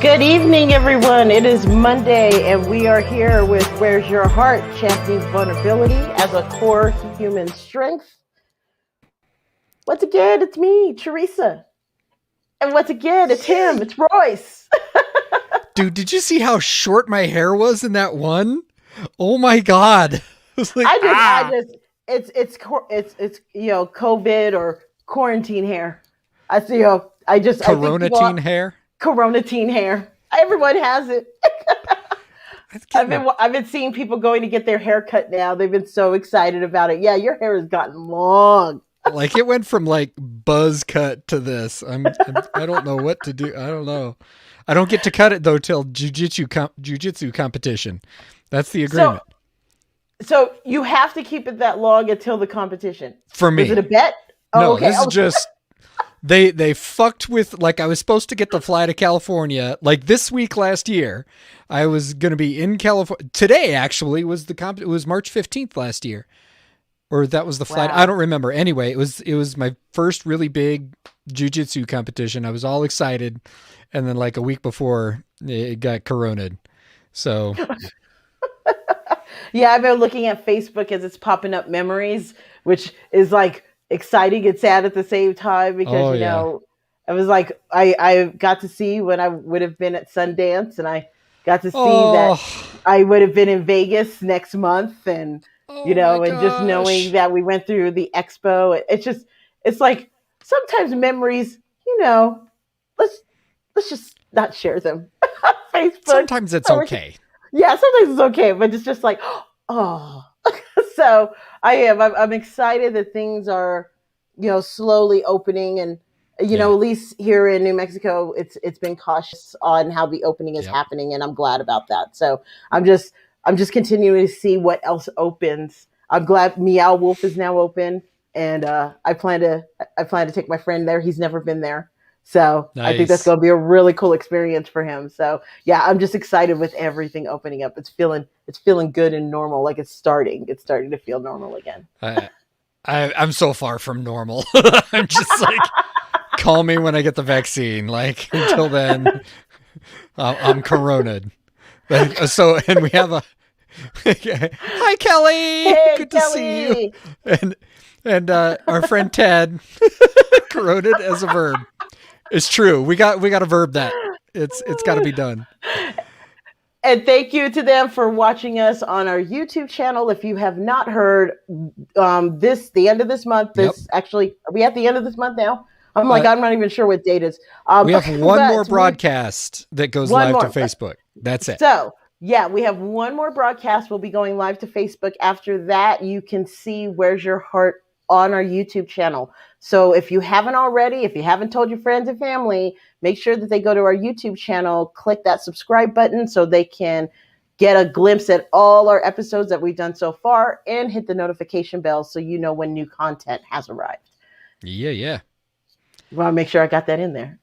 Good evening, everyone. It is Monday, and we are here with Where's Your Heart? Championing vulnerability as a core human strength. Once again, it's me, Teresa. And once again, it's him, it's Royce. Dude, did you see how short my hair was in that one? Oh my God. It's COVID or quarantine hair. Corona teen hair. Corona teen hair. Everyone has it. I've been seeing people going to get their hair cut now. They've been so excited about it. Yeah, your hair has gotten long. Like it went from like buzz cut to this. I don't know what to do. I don't know. I don't get to cut it though till jiu-jitsu competition. That's the agreement. So you have to keep it that long until the competition. For me. Is it a bet? No, okay. This is just they fucked with, like, I was supposed to get the fly to California like this week last year. I was going to be in California. Today actually was it was March 15th last year. Or that was the flight. Wow. I don't remember. Anyway, it was my first really big jiu-jitsu competition. I was all excited. And then like a week before it got coroned. So yeah, I've been looking at Facebook as it's popping up memories, which is like exciting and sad at the same time because, I was like, I got to see when I would have been at Sundance, and I got to see that I would have been in Vegas next month, and and just knowing that we went through the expo, it's like sometimes memories, let's just not share them. Facebook. Sometimes it's okay. Yeah, sometimes it's okay, but it's just like, oh. So I'm excited that things are, slowly opening, and at least here in New Mexico, it's been cautious on how the opening is happening, and I'm glad about that. So I'm just continuing to see what else opens. I'm glad Meow Wolf is now open, and I plan to take my friend there. He's never been there. So nice. I think that's going to be a really cool experience for him. So yeah, I'm just excited with everything opening up. It's feeling good and normal. Like it's starting to feel normal again. I'm so far from normal. I'm just like, call me when I get the vaccine. Like until then, I'm coroned. So, and we have hi Kelly. Hey, good Kelly. To see you. And our friend Ted, coroned as a verb. It's true. We got to verb that. It's got to be done. And thank you to them for watching us on our YouTube channel. If you have not heard, the end of this month. Actually, are we at the end of this month now? I'm not even sure what date it is. We have one more broadcast that goes live to Facebook. That's it. So yeah, we have one more broadcast. We'll be going live to Facebook. After that, you can see Where's Your Heart on our YouTube channel. So if you haven't already, if you haven't told your friends and family, make sure that they go to our YouTube channel, click that subscribe button so they can get a glimpse at all our episodes that we've done so far, and hit the notification bell so you know when new content has arrived. Yeah. Well, I'll make sure I got that in there.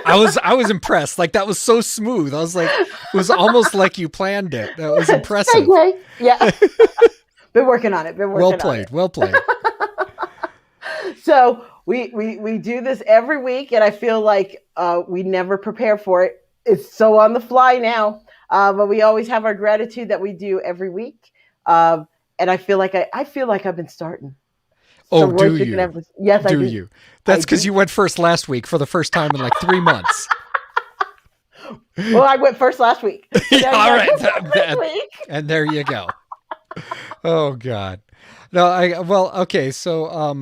I was impressed. Like that was so smooth. I was like, it was almost like you planned it. That was impressive. Yeah. Been working on it. Well played. So we do this every week, and I feel like we never prepare for it. It's so on the fly now, but we always have our gratitude that we do every week. And I feel like I've been starting. So do you? Yes, I do. You? That's because you went first last week for the first time in like 3 months. Well, I went first last week. All right. And there you go. Oh God. No, okay. So,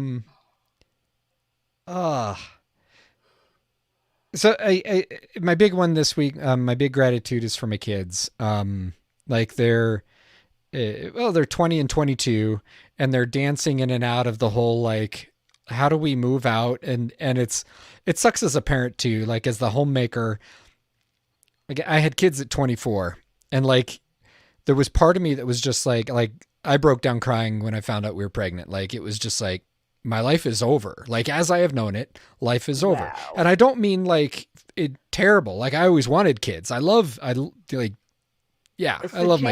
my big one this week, my big gratitude is for my kids. Like they're 20 and 22, and they're dancing in and out of the whole, like, how do we move out? And it sucks as a parent too, like as the homemaker. Like I had kids at 24, and like, there was part of me that was just like I broke down crying when I found out we were pregnant. Like it was just like, my life is over. Like as I have known it, life is over. Wow. And I don't mean like it terrible. Like I always wanted kids. I love my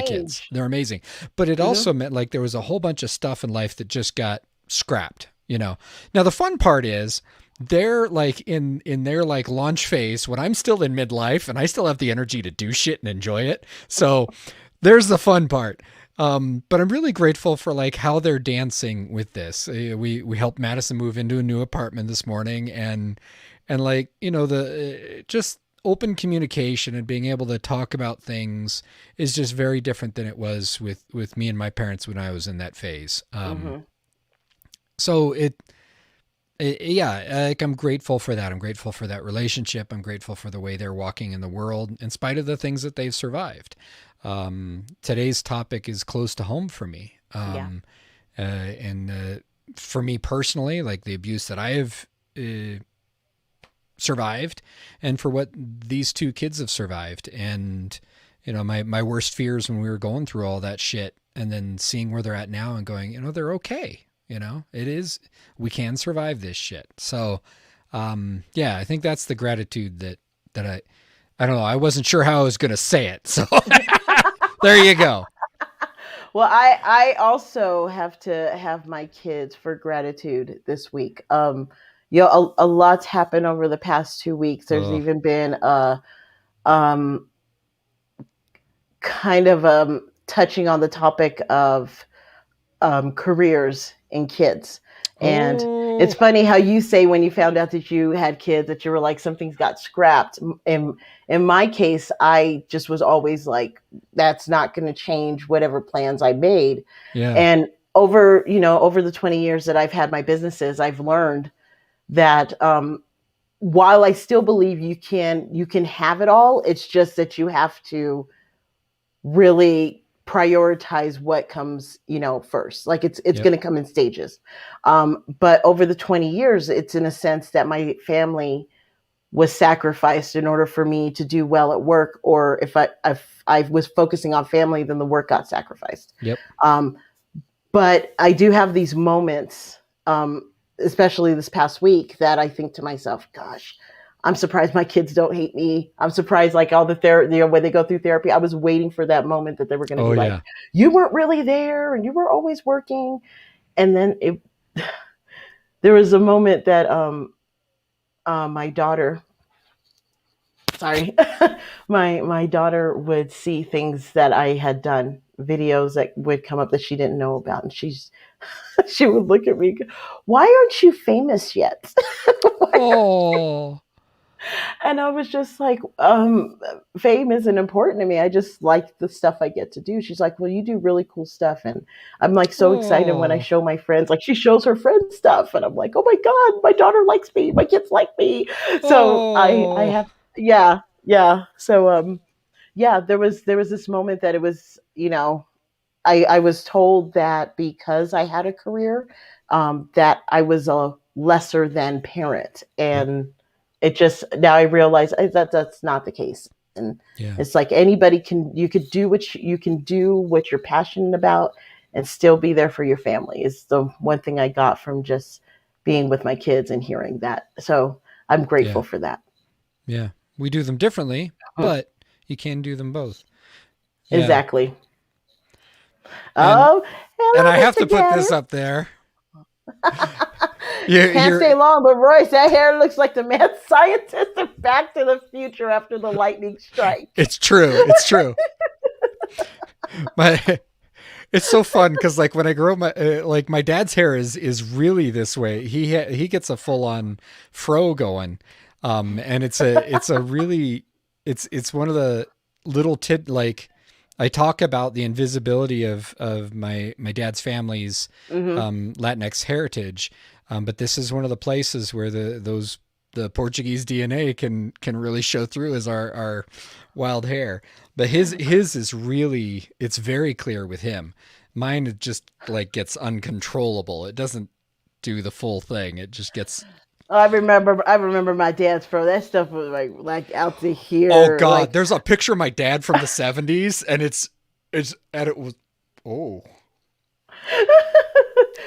kids. They're amazing. But it also meant like there was a whole bunch of stuff in life that just got scrapped. you know. Now the fun part is they're like in their like launch phase when I'm still in midlife and I still have the energy to do shit and enjoy it. So there's the fun part. But I'm really grateful for like how they're dancing with this. We helped Madison move into a new apartment this morning, and like, you know, the just open communication and being able to talk about things is just very different than it was with me and my parents when I was in that phase. Mm-hmm. So yeah, like I'm grateful for that. I'm grateful for that relationship. I'm grateful for the way they're walking in the world in spite of the things that they've survived. Today's topic is close to home for me. Yeah. And for me personally, like the abuse that I have survived, and for what these two kids have survived. And, you know, my worst fears when we were going through all that shit and then seeing where they're at now and going, you know, they're okay. You know, we can survive this shit. So, yeah, I think that's the gratitude that I don't know. I wasn't sure how I was going to say it. So there you go. Well, I also have to have my kids for gratitude this week. You know, a lot's happened over the past 2 weeks. There's Oh, even been a um, kind of touching on the topic of careers in kids. And it's oh, funny how you say when you found out that you had kids that you were like, something's got scrapped. In my case, I just was always like, that's not going to change whatever plans I made. yeah, And over the 20 years that I've had my businesses, I've learned that while I still believe you can have it all, it's just that you have to really prioritize what comes first. Like it's yep, going to come in stages. But over the 20 years, it's in a sense that my family was sacrificed in order for me to do well at work, or if I was focusing on family, then the work got sacrificed. yep, um, but I do have these moments, especially this past week, that I think to myself, gosh, I'm surprised my kids don't hate me. I'm surprised, like, all the therapy, when they go through therapy, I was waiting for that moment that they were going to oh be like, yeah, you weren't really there and you were always working. And then there was a moment that my daughter, sorry, my daughter would see things that I had done, videos that would come up that she didn't know about, and she would look at me, why aren't you famous yet? oh, And I was just like, fame isn't important to me. I just like the stuff I get to do. She's like, well, you do really cool stuff. And I'm like so excited when I oh, show my friends, like she shows her friends stuff. And I'm like, oh my God, my daughter likes me. My kids like me. So I oh, have, yeah, yeah. So, yeah, there was this moment that it was, I was told that because I had a career, that I was a lesser than parent, yep, and it just now I realize that that's not the case. And yeah, it's like anybody you could do you can do what you're passionate about and still be there for your family. Is the one thing I got from just being with my kids and hearing that. So I'm yeah, grateful for that. yeah. We do them differently, but you can do them both. Yeah. Exactly. And Oh, and I hello, have to Mr. put this Gaddis. up there. Can't You're stay long, but Royce, that hair looks like the mad scientist of Back to the Future after the lightning strike. it's true. It's true. My it's so fun because like when I grow my like my dad's hair is really this way. He gets a full on fro going, and it's a really it's one of the little like I talk about the invisibility of my dad's family's Hmm. Latinx heritage, but this is one of the places where the Portuguese DNA can really show through as our wild hair. But his is really it's very clear with him. Mine it just like gets uncontrollable. It doesn't do the full thing. It just gets I remember my dad's fro. That stuff was like out to oh here. god. Like There's a picture of my dad from the 70s and it's and it was oh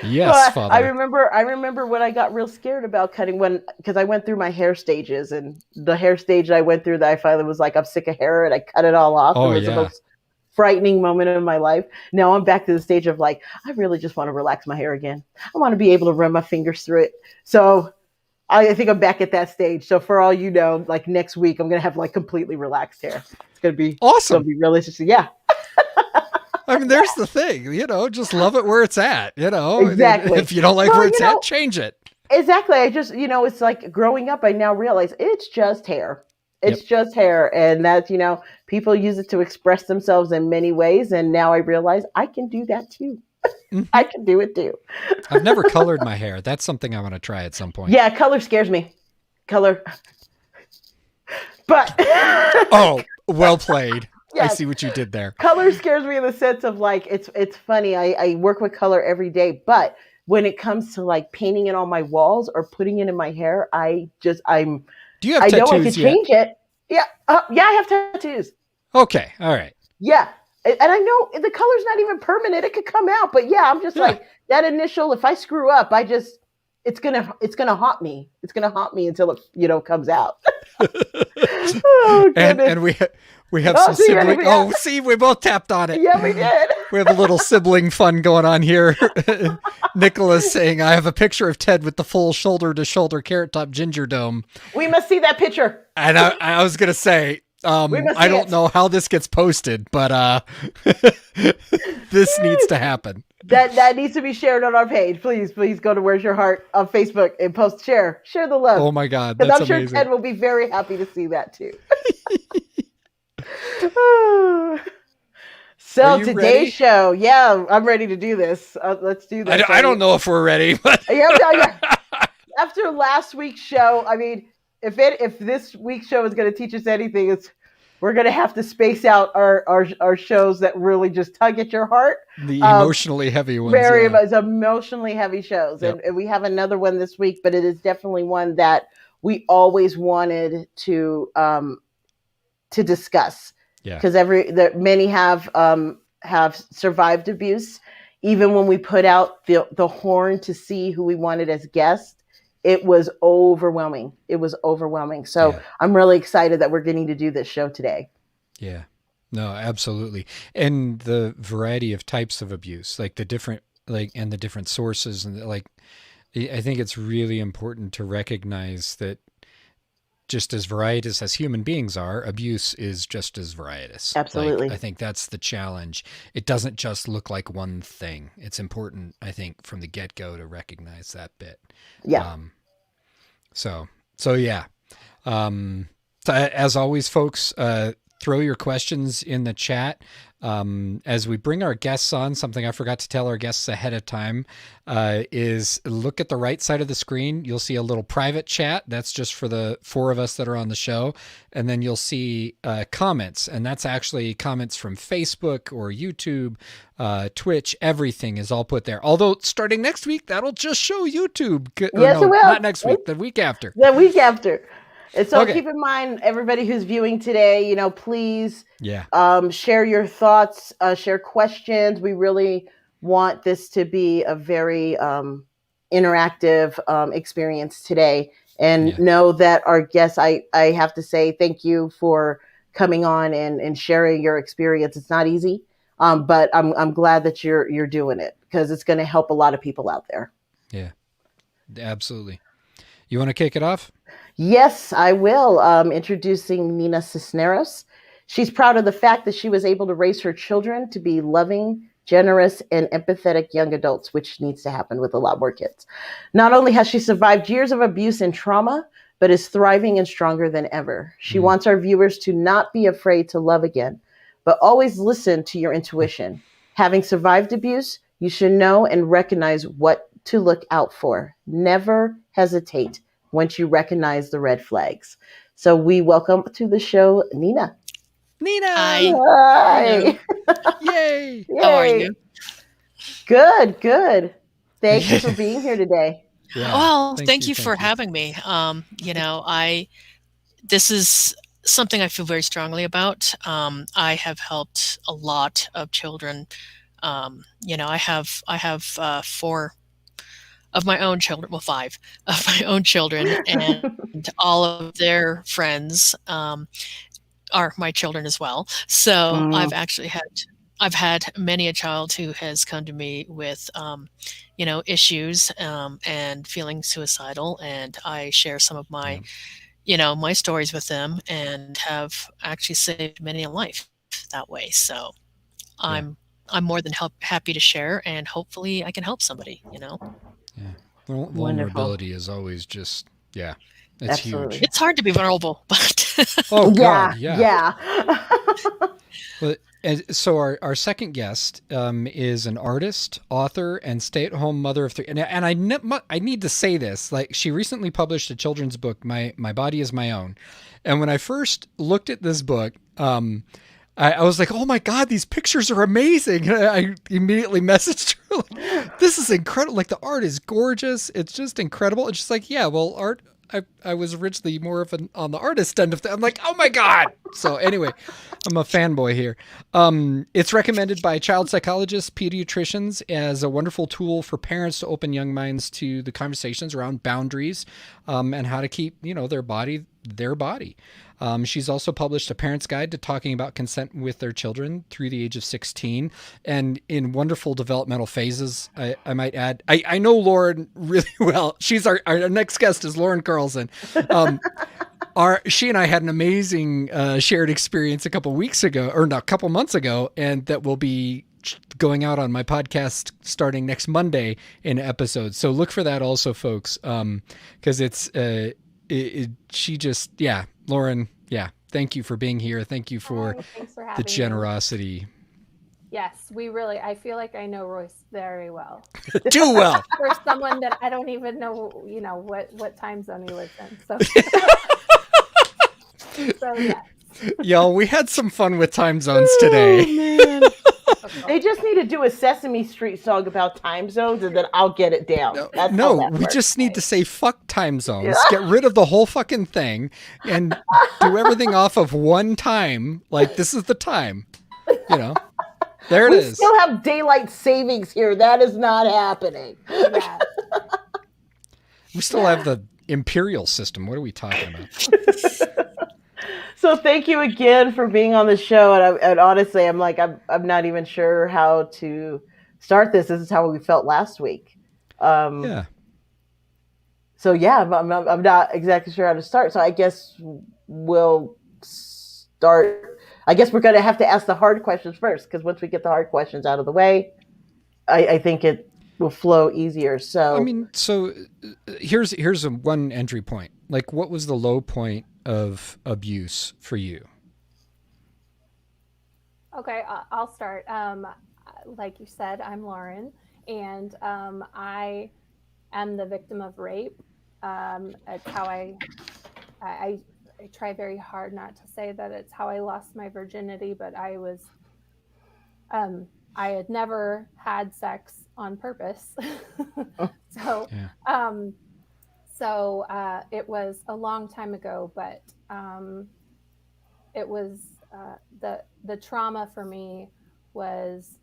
yes, well, I father. remember I remember when I got real scared about cutting, when because I went through my hair stages, and the hair stage I went through that I finally was like, I'm sick of hair, and I cut it all off. It Oh was the yeah. most frightening moment in my life. Now I'm back to the stage of like, I really just want to relax my hair again. I want to be able to run my fingers through it. So I think I'm back at that stage. So for all you know, like next week, I'm gonna have like completely relaxed hair. It's gonna Awesome. be really interesting. Yeah, I mean, there's the thing, just love it where it's at, and exactly. if you don't like Well, where it's at, change it. exactly. I just, it's like growing up, I now realize it's just hair. Yep. It's just hair. And that's, people use it to express themselves in many ways. And now I realize I can do that too. I can do it too. I've never colored my hair. That's something I want to try at some point. Yeah, color scares me. Color. But. Oh, well played. Yes. I see what you did there. Color scares me in the sense of like, it's funny. I work with color every day, but when it comes to like painting it on my walls or putting it in my hair, Do you have I tattoos know I could change it. Yeah. Yeah, I have tattoos. Okay. All right. Yeah. And I know the color's not even permanent. It could come out, but yeah, I'm just like that initial, if I screw up, it's going to haunt me. It's going to haunt me until it, comes out. Oh, and we have some sibling. Oh, see, we both tapped on it. Yeah, we did. We have a little sibling fun going on here. Nicholas saying, I have a picture of Ted with the full shoulder to shoulder Carrot Top Ginger Dome. We must see that picture. And I was going to say, I don't know how this gets posted, but this needs to happen. That needs to be shared on our page. Please go to Where's Your Heart on Facebook and share the love. Oh my God, that's amazing. I'm sure Ted will be very happy to see that too. So today's ready? show, yeah, I'm ready to do this. Let's do this. I don't know if we're ready, but yeah. After last week's show, I mean, if this week's show is going to teach us anything, we're going to have to space out our shows that really just tug at your heart. The emotionally heavy ones. Very emotionally heavy shows. Yep. And we have another one this week, but it is definitely one that we always wanted to discuss. Yeah. Because many have survived abuse. Even when we put out the horn to see who we wanted as guests, it was overwhelming. So I'm really excited that we're getting to do this show today. Yeah, no, absolutely. And the variety of types of abuse, like the different, and the different sources. And I think it's really important to recognize that just as varietous as human beings are, abuse is just as varietous. Absolutely. I think that's the challenge. It doesn't just look like one thing. It's important, I think, from the get-go to recognize that bit. Yeah. So yeah. As always, folks, throw your questions in the chat. As we bring our guests on, something I forgot to tell our guests ahead of time is look at the right side of the screen. You'll see a little private chat. That's just for the 4 of us that are on the show. And then you'll see comments. And that's actually comments from Facebook or YouTube, Twitch. Everything is all put there. Although starting next week, that'll just show YouTube. Yes, it will. Not next week, the week after. The week after. And so keep in mind, everybody who's viewing today, please share your thoughts, share questions. We really want this to be a very interactive experience today. And know that our guests, I have to say thank you for coming on and sharing your experience. It's not easy, but I'm glad that you're doing it because it's going to help a lot of people out there. Yeah, absolutely. You want to kick it off? Yes, I will. Introducing Nina Sisneros. She's proud of the fact that she was able to raise her children to be loving, generous, and empathetic young adults, which needs to happen with a lot more kids. Not only has she survived years of abuse and trauma, but is thriving and stronger than ever. She wants our viewers to not be afraid to love again, but always listen to your intuition. Having survived abuse, you should know and recognize what to look out for. Never hesitate once you recognize the red flags. So we welcome to the show, Nina. Nina! Hi. Yay! How are you? Good. Thank you for being here today. Yeah. Well, thank you for having me. This is something I feel very strongly about. I have helped a lot of children. I have 4 of my own children, well, 5 of my own children, and all of their friends. are my children as well. So Mm, I've had many a child who has come to me with, issues, and feeling suicidal, and I share some of Yeah. my stories with them, and have actually saved many a life that way. So Yeah. I'm more than happy to share, and hopefully I can help somebody. Yeah. wonderful. Vulnerability is always just, yeah, it's huge. Absolutely. It's hard to be vulnerable, but Oh God, Yeah, yeah. yeah. Well, so our second guest is an artist, author, and stay-at-home mother of three. And I need to say this. Like, she recently published a children's book, My Body Is My Own. And when I first looked at this book, I was like, oh my God, these pictures are amazing. And I immediately messaged her, like, this is incredible. Like, the art is gorgeous. It's just incredible. And she's like, yeah, well, art. I was originally more of an on the artist end of things. I'm like, oh my God. So anyway, I'm a fanboy here. It's recommended by child psychologists, pediatricians as a wonderful tool for parents to open young minds to the conversations around boundaries, and how to keep, their body their body. She's also published a parent's guide to talking about consent with their children through the age of 16, and in wonderful developmental phases. I might add, I know Lauren really well. She's our next guest is Lauren Carlson. Um, she and I had an amazing shared experience a couple weeks ago, or no, a couple months ago, and that will be going out on my podcast starting next Monday in episodes. So look for that also, folks, because she just, yeah, Lauren, yeah, thank you for being here. Thank you for Hi, thanks for the having me. generosity. Yes, I feel like I know Royce very well. Too well. For someone that I don't even know, what time zone he lives in. So, so yes. Y'all, we had some fun with time zones Oh, today. man. They just need to do a Sesame Street song about time zones, and then I'll get it down. That's how No, that we works. just need to say fuck time zones, get rid of the whole fucking thing, and do everything off of one time. Like, this is the time. There it We is. still have daylight savings here. That is not happening. Yeah. We still have the imperial system. What are we talking about? So thank you again for being on the show. And honestly, I'm not even sure how to start this. This is how we felt last week. Yeah. So yeah, I'm not exactly sure how to start. So I guess we'll start. I guess we're going to have to ask the hard questions first, because once we get the hard questions out of the way, I think it will flow easier. So I mean, here's one entry point. Like, what was the low point of abuse for you? Okay, I'll start. Like you said, I'm Lauren, and I am the victim of rape. It's how I try very hard not to say that it's how I lost my virginity, but I had never had sex on purpose. So, Yeah. it was a long time ago, but it was the trauma for me was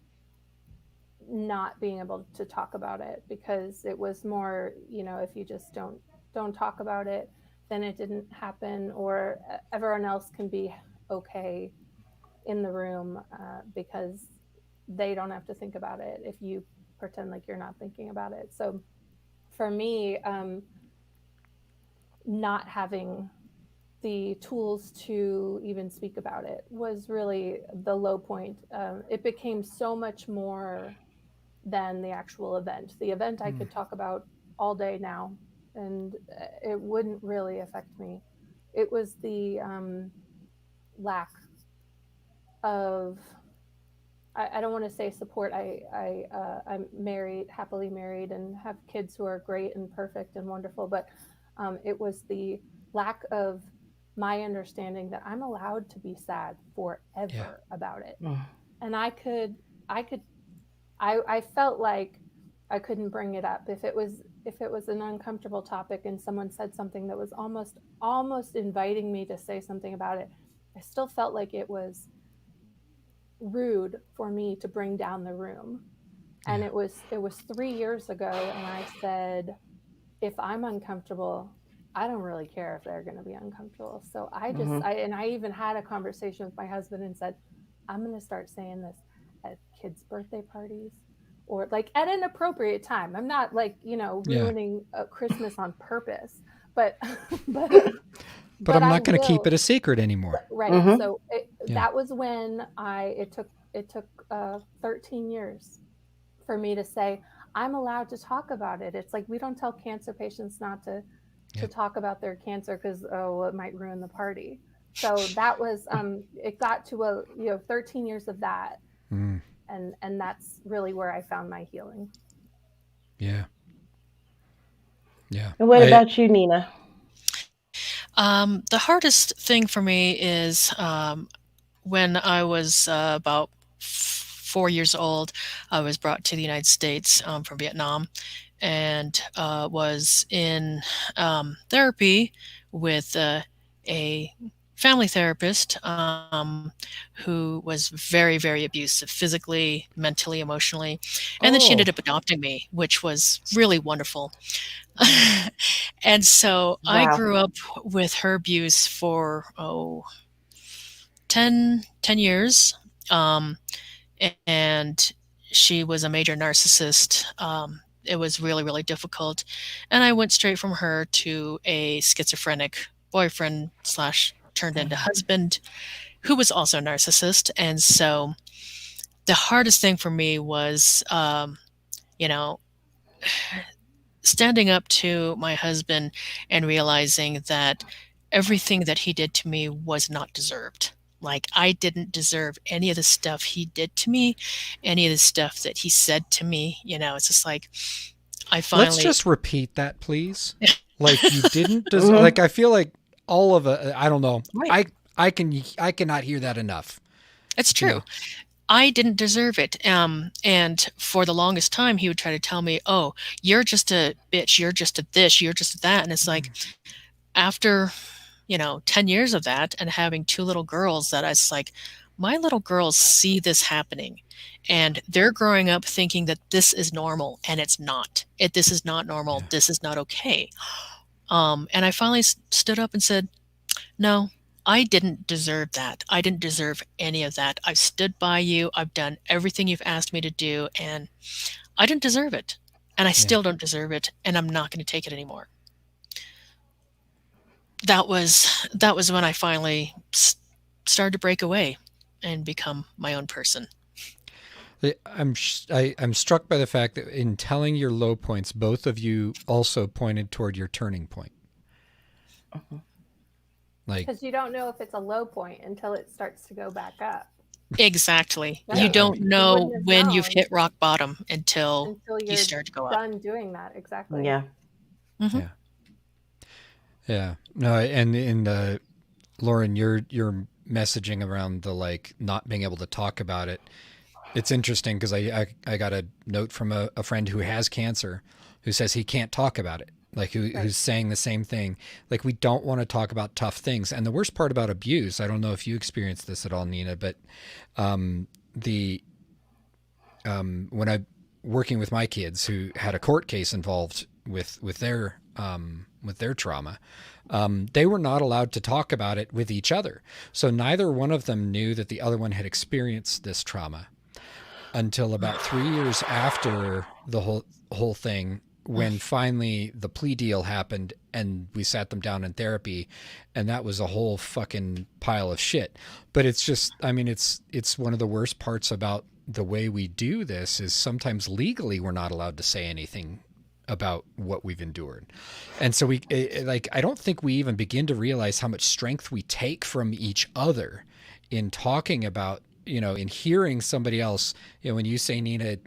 not being able to talk about it, because it was more, if you just don't talk about it, then it didn't happen, or everyone else can be okay in the room, because they don't have to think about it if you pretend like you're not thinking about it. So for me, not having the tools to even speak about it was really the low point. It became so much more than the actual event. The event I could talk about all day now, and it wouldn't really affect me. It was the lack of, I don't want to say support. I'm married, happily married, and have kids who are great and perfect and wonderful. But it was the lack of my understanding that I'm allowed to be sad forever about it. And I felt like I couldn't bring it up if it was an uncomfortable topic and someone said something that was almost inviting me to say something about it. I still felt like it was rude for me to bring down the room. And it was 3 years ago, and I said, if I'm uncomfortable, I don't really care if they're going to be uncomfortable. So I just, Mhm. I even had a conversation with my husband and said, I'm going to start saying this at kids' birthday parties or like at an appropriate time. I'm not like, Yeah. ruining Christmas on purpose, but, but, But but I'm I not going to keep will. it a secret anymore. Right. Mhm. So Yeah. that was when it took 13 years for me to say, I'm allowed to talk about it. It's like we don't tell cancer patients not to Yeah. talk about their cancer because it might ruin the party. So that was it got to 13 years of that, Mm. and that's really where I found my healing. Yeah. Yeah. And what about you, Nina? The hardest thing for me is when I was about 4 years old, I was brought to the United States from Vietnam and was in therapy with a family therapist who was very, very abusive physically, mentally, emotionally. And then she ended Oh, up adopting me, which was really wonderful. And so I wow. grew up with her abuse for, 10 years. Um, and she was a major narcissist. It was really, really difficult. And I went straight from her to a schizophrenic boyfriend slash turned into husband who was also a narcissist. And so the hardest thing for me was, you know, standing up to my husband and realizing that everything that he did to me was not deserved. Like, I didn't deserve any of the stuff he did to me, any of the stuff that he said to me. It's just like, I Let's finally. just repeat that, please. Like you didn't Mhm. like I feel like all of it. I don't know. Right. I cannot hear that enough. It's You know. true. I didn't deserve it. And for the longest time, he would try to tell me, oh, you're just a bitch. You're just a this. You're just a that. And it's like, after 10 years of that and having two little girls that I was like, my little girls see this happening and they're growing up thinking that this is normal and it's not. This is not normal. Yeah. This is not okay. And I finally stood up and said, no, I didn't deserve that. I didn't deserve any of that. I've stood by you. I've done everything you've asked me to do and I didn't deserve it. And I Yeah. still don't deserve it and I'm not going to take it anymore. That was when I finally started to break away and become my own person. I'm struck by the fact that in telling your low points, both of you also pointed toward your turning point. Mhm. Like, Because you don't know if it's a low point until it starts to go back up. Exactly. You yeah, Right? I don't mean, You know wouldn't have when you've known hit rock bottom until until you you're start to go up. done doing that. Exactly. Yeah. Hmm. yeah, yeah. No, and in the Lauren, your messaging around the like not being able to talk about it. It's interesting because I got a note from a friend who has cancer who says he can't talk about it. Like Right. who's saying the same thing. Like we don't want to talk about tough things. And the worst part about abuse, I don't know if you experienced this at all, Nina, but the when I working with my kids who had a court case involved with their trauma, they were not allowed to talk about it with each other. So neither one of them knew that the other one had experienced this trauma until about 3 years after the whole thing, when finally the plea deal happened and we sat them down in therapy, and that was a whole fucking pile of shit. But it's just, I mean, it's one of the worst parts about the way we do this is sometimes legally we're not allowed to say anything about what we've endured. And so like I don't think we even begin to realize how much strength we take from each other in talking about, in hearing somebody else, when you say, Nina,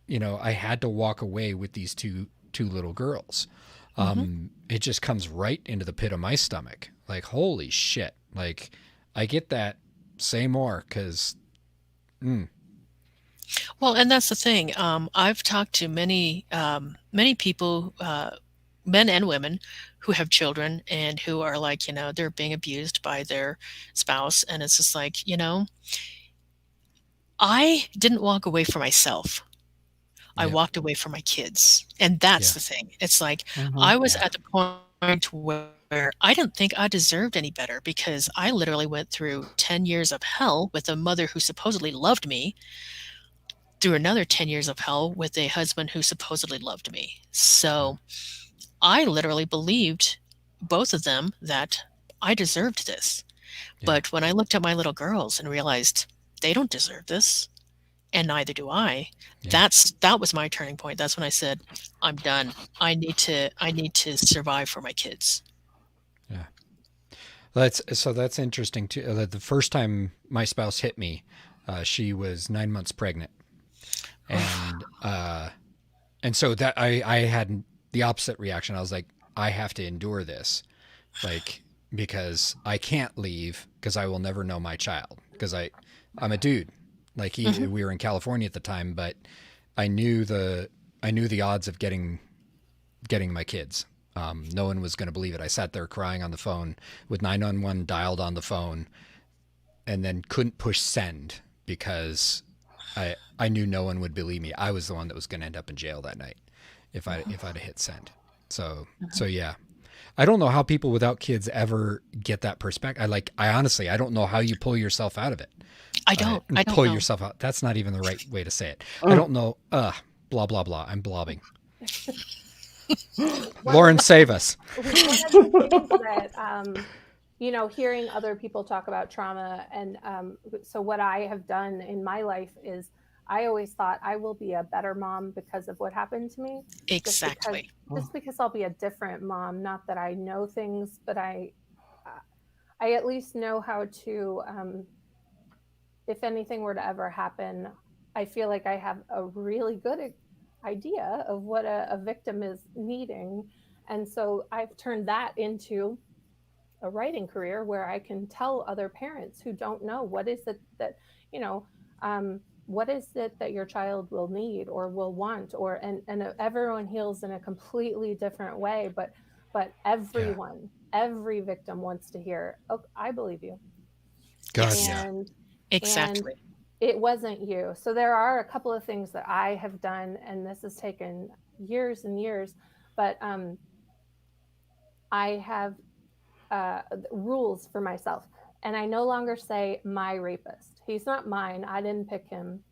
I had to walk away with these two little girls. Hmm. It just comes right into the pit of my stomach. Like, holy shit. Like, I get that. Say more, because, Well, and that's the thing. I've talked to many people, men and women, who have children and who are like, they're being abused by their spouse, and it's just like, I didn't walk away for myself. I yeah, walked away from my kids. And that's yeah, the thing. It's like Mhm. I was yeah, at the point where I didn't think I deserved any better because I literally went through 10 years of hell with a mother who supposedly loved me, through another 10 years of hell with a husband who supposedly loved me. So I literally believed, both of them, that I deserved this. Yeah. But when I looked at my little girls and realized they don't deserve this, and neither do I, Yeah. that was my turning point. That's when I said, I'm done. I need to survive for my kids. Yeah. That's interesting too. The first time my spouse hit me, she was 9 months pregnant, and so that I had the opposite reaction. I was like, I have to endure this, like, because I can't leave because I will never know my child because I'm a dude. Like we were in California at the time, but I knew the odds of getting my kids. No one was going to believe it. I sat there crying on the phone with 911 dialed on the phone, and then couldn't push send because I knew no one would believe me. I was the one that was going to end up in jail that night if I'd have hit send. So yeah, I don't know how people without kids ever get that perspective. I honestly, I don't know how you pull yourself out of it. I don't Pull know. yourself out. That's not even the right way to say it. I don't know. Blah blah blah. I'm blobbing. Lauren, save us. One of the things that hearing other people talk about trauma, and so what I have done in my life is I always thought I will be a better mom because of what happened to me. Exactly. Just because I'll be a different mom. Not that I know things, but I at least know how to. If anything were to ever happen, I feel like I have a really good idea of what a victim is needing. And so I've turned that into a writing career where I can tell other parents who don't know what is it that, you know, what is it that your child will need or will want, or and everyone heals in a completely different way, but everyone, every victim wants to hear, oh, I believe you. God, Yes. yeah. And Exactly. it wasn't you. So there are a couple of things that I have done, and this has taken years and years, but I have rules for myself. And I no longer say my rapist. He's not mine. I didn't pick him.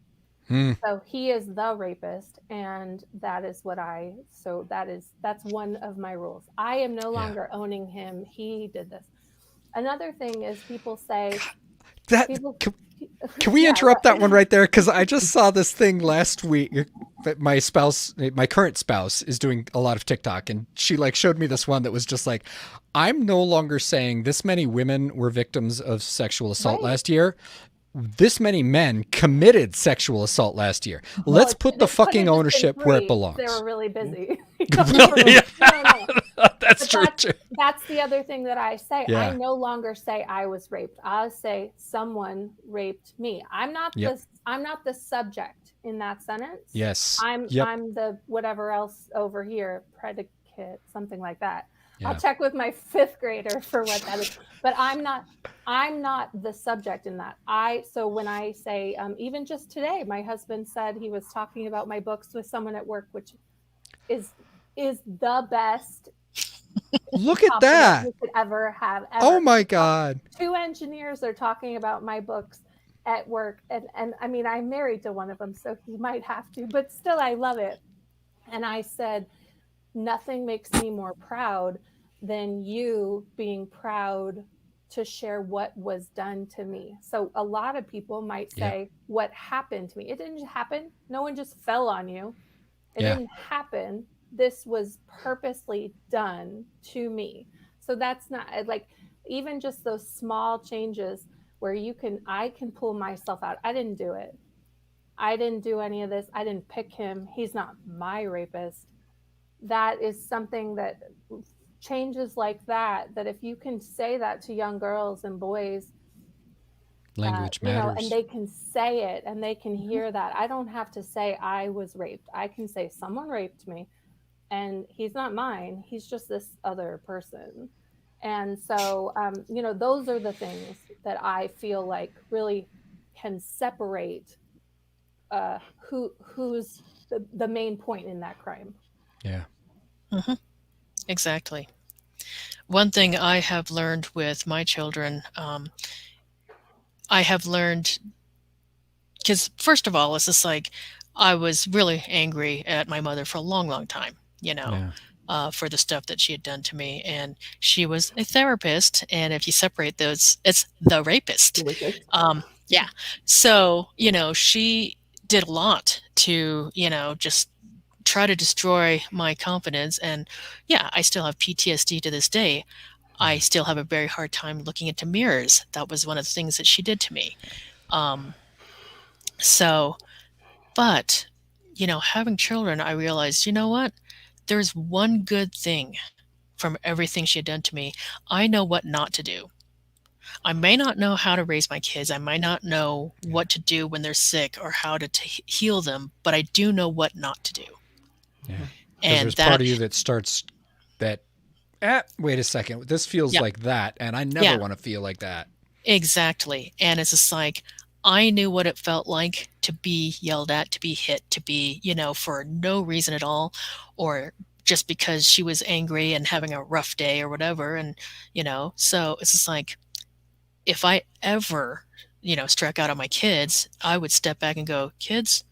So he is the rapist. And that is that's one of my rules. I am no longer owning him. He did this. Another thing is people say, That people, can we Yeah, interrupt that one right there? Because I just saw this thing last week that my current spouse, is doing a lot of TikTok, and she showed me this one that was just like, I'm no longer saying this many women were victims of sexual assault Right. last year. This many men committed sexual assault last year. Let's put the fucking ownership where it belongs. They were really busy. Really? No. That's true too. That's the other thing that I say. Yeah. I no longer say I was raped. I say someone raped me. I'm not the subject in that sentence. Yes. I'm the whatever else over here, predicate, something like that. Yeah. I'll check with my fifth grader for what that is. But I'm not the subject in that. So when I say, even just today, my husband said he was talking about my books with someone at work, which is the best. Look at that. You could ever have. Ever. Oh my God. 2 engineers are talking about my books at work. And I mean, I'm married to one of them, so he might have to, but still I love it. And I said, nothing makes me more proud than you being proud to share what was done to me. So a lot of people might say, what happened to me? It didn't happen. No one just fell on you. It didn't happen. This was purposely done to me. So that's not even just those small changes where I can pull myself out. I didn't do it. I didn't do any of this. I didn't pick him. He's not my rapist. That is something that changes like that if you can say that to young girls and boys, language matters, and they can say it and they can hear that. I don't have to say I was raped. I can say someone raped me and he's not mine. He's just this other person. And so, those are the things that I feel like really can separate who's the main point in that crime. Yeah. Mm-hmm. Exactly. one thing I have learned with my children, I have learned, because first of all, it's just like I was really angry at my mother for a long, long time, Yeah. for the stuff that she had done to me. And she was a therapist. And if you separate those, it's the rapist. Yeah. So, she did a lot to, just try to destroy my confidence. And yeah, I still have PTSD to this day. I still have a very hard time looking into mirrors. That was one of the things that she did to me. Um, so, but, having children, I realized, you know what? There's one good thing from everything she had done to me. I know what not to do. I may not know how to raise my kids. I might not know Yeah. what to do when they're sick or how to heal them, but I do know what not to do. Yeah. Because And there's part that, of you that starts that, wait a second, this feels yeah, like that, and I never yeah, want to feel like that. exactly. And it's just like, I knew what it felt like to be yelled at, to be hit, to be, for no reason at all, or just because she was angry and having a rough day or whatever. And, so it's just like, if I ever, struck out on my kids, I would step back and go, kids,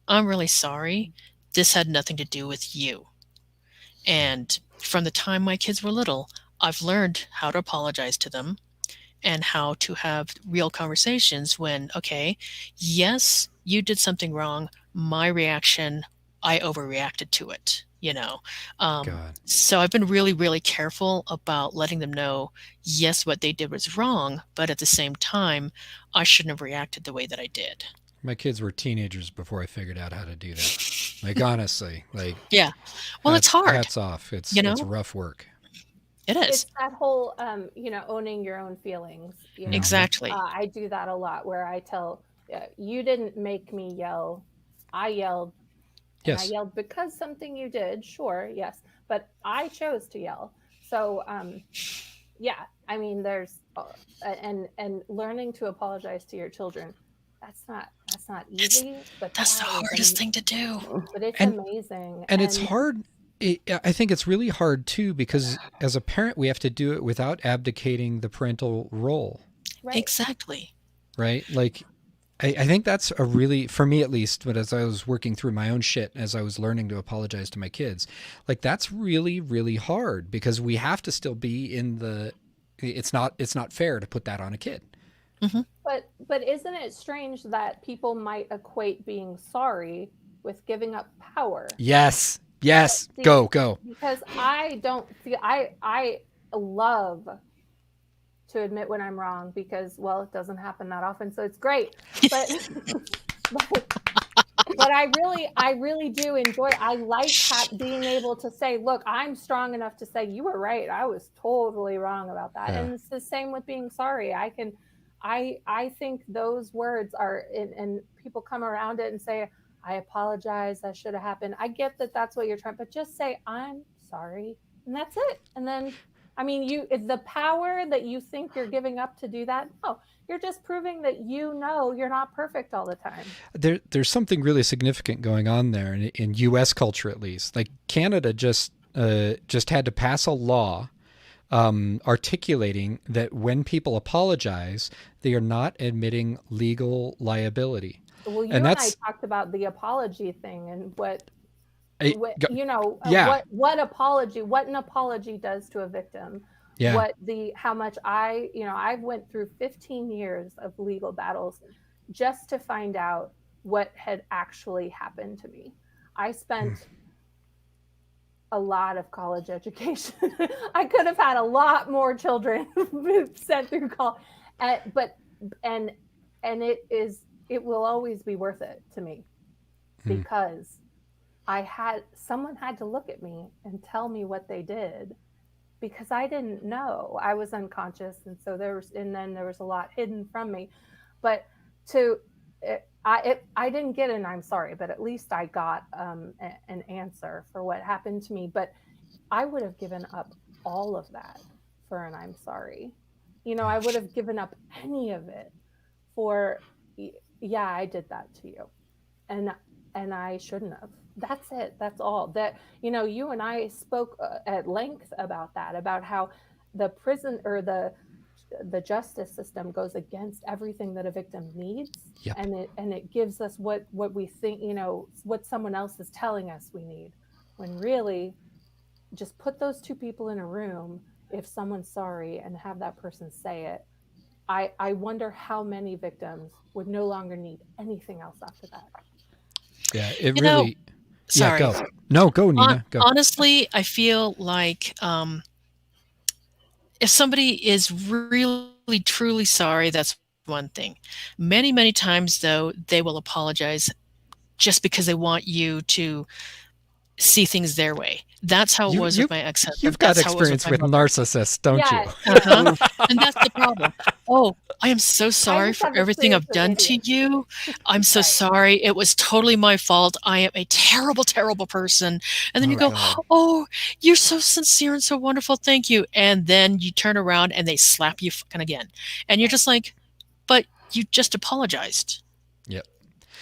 I'm really sorry. This had nothing to do with you. And from the time my kids were little, I've learned how to apologize to them and how to have real conversations when, okay, yes, you did something wrong. My reaction, I overreacted to it, God. So I've been really, really careful about letting them know, yes, what they did was wrong, but at the same time, I shouldn't have reacted the way that I did. My kids were teenagers before I figured out how to do that. Like honestly, like Yeah. Well, it's hard, hats off. It's you it's know? rough work. It is. It's that whole owning your own feelings. Mm-hmm. Exactly. I do that a lot where I tell, you didn't make me yell. I yelled, and I Yes. yelled because something you did, sure, yes, but I chose to yell. So yeah, I mean, there's and learning to apologize to your children, that's not It's easy, but that's the hardest thing to do. it's And amazing. and it's And hard. I think it's really hard too because as a parent we have to do it without abdicating the parental role, right. right? Exactly. Like I think that's a really, for me at least, but as I was working through my own shit, as I was learning to apologize to my kids, like that's really, really hard because we have to still be in the, it's not fair to put that on a kid. Hmm. But isn't it strange that people might equate being sorry with giving up power? Yes. Yes. See, Go. because I don't see I love to admit when I'm wrong because, well, it doesn't happen that often, so it's great. But but I really do enjoy. I like being able to say, look, I'm strong enough to say you were right. I was totally wrong about that. Yeah. And it's the same with being sorry. I think those words are, and people come around it and say, I apologize, that should have happened. I get that that's what you're trying, but just say I'm sorry, and that's it. And then, I mean, it's the power that you think you're giving up to do that. No, you're just proving that you're not perfect all the time. There's something really significant going on there in U.S. culture, at least. Like Canada just had to pass a law articulating that when people apologize, they are not admitting legal liability. Well, you And and I that's talked about the apology thing and what I, yeah, what an apology does to a victim, yeah. how much I've went through 15 years of legal battles just to find out what had actually happened to me. I spent a lot of college education. I could have had a lot more children sent through college, but and and it will always be worth it to me because someone had to look at me and tell me what they did because I didn't know. I was unconscious, and so then there was a lot hidden from me. But to I didn't get an I'm sorry, but at least I got an answer for what happened to me. But I would have given up all of that for an I'm sorry. I would have given up any of it for, yeah, I did that to you, and I shouldn't have. That's it. That's all. That you and I spoke at length about that, about how the prison or the justice system goes against everything that a victim needs. Yep. And it gives us what we think, what someone else is telling us we need, when really just put those two people in a room, if someone's sorry, and have that person say it. I wonder how many victims would no longer need anything else after that. Yeah, it You know, really. sorry. Yeah, go. No, go, Nina. Go. Honestly, I feel like if somebody is really, truly sorry, that's one thing. Many, many times, though, they will apologize just because they want you to see things their way. That's how it was with my ex-husband. You've got That's how it was experience with with my mother. narcissists, don't Yeah, you? Uh-huh. And that's the problem. Oh, I am so sorry just for have everything experience I've with done to idiots. you. I'm so Right. sorry. It was totally my fault. I am a terrible, terrible person. And then you go, God. oh, you're so sincere and so wonderful. Thank you. And then you turn around and they slap you fucking again. And you're just like, but you just apologized. Yep.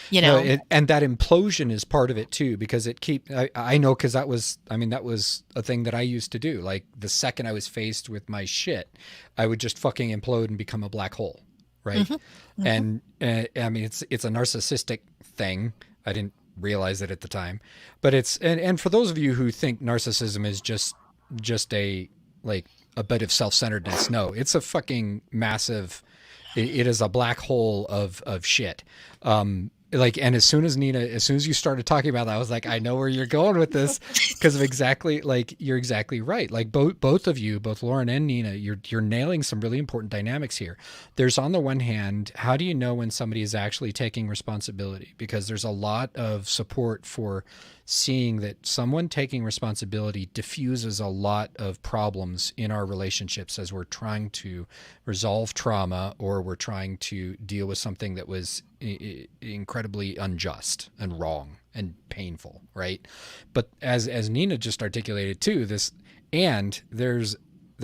You know? No, and that implosion is part of it too, because I know, because that was a thing that I used to do. Like, the second I was faced with my shit, I would just fucking implode and become a black hole, right? Mm-hmm. And I mean, it's a narcissistic thing. I didn't realize it at the time, but it's and for those of you who think narcissism is just a bit of self-centeredness, no, it's a fucking massive. It is a black hole of shit. And as soon as you started talking about that, I was like, I know where you're going with this, because of exactly, you're exactly right. Like, both of you, both Lauren and Nina, you're nailing some really important dynamics here. There's, on the one hand, how do you know when somebody is actually taking responsibility? Because there's a lot of support for seeing that someone taking responsibility diffuses a lot of problems in our relationships as we're trying to resolve trauma, or we're trying to deal with something that was incredibly unjust and wrong and painful, right? But as Nina just articulated too, there's